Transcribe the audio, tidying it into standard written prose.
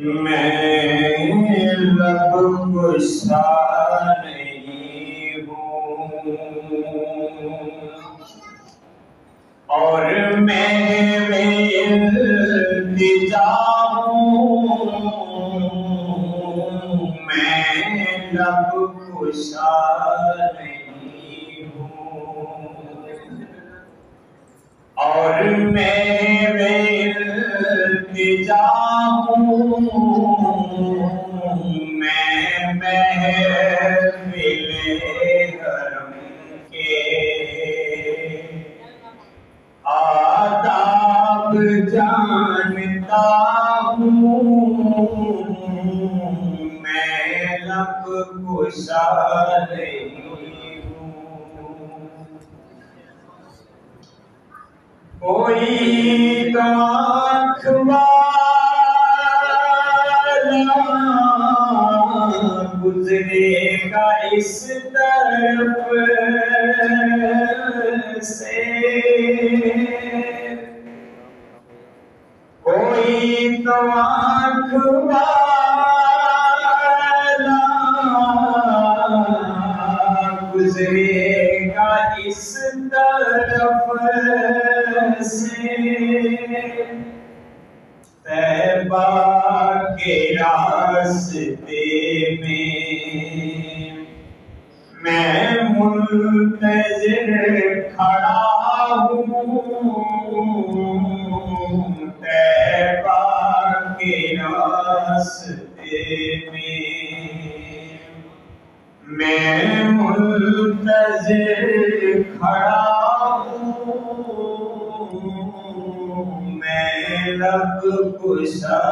میں لب گشا نہیں ہوں اور میں التجا ہوں، میں لب گشا نہیں ہوں اور میں التجا ہوں، میں محفل حرم کے آداب جانتا ہوں، میں لب گشا نہیں ہوں۔ کوئی تو آنکھ والا گزرے گا اس طرف سے، کوئی تو آنکھ والا گزرے گا اس طرف سے، طیبہ کے راستے میں منتظر کھڑا ہوں، طیبہ کے راستے میں منتظر کھڑا ہوں، میں لب گشا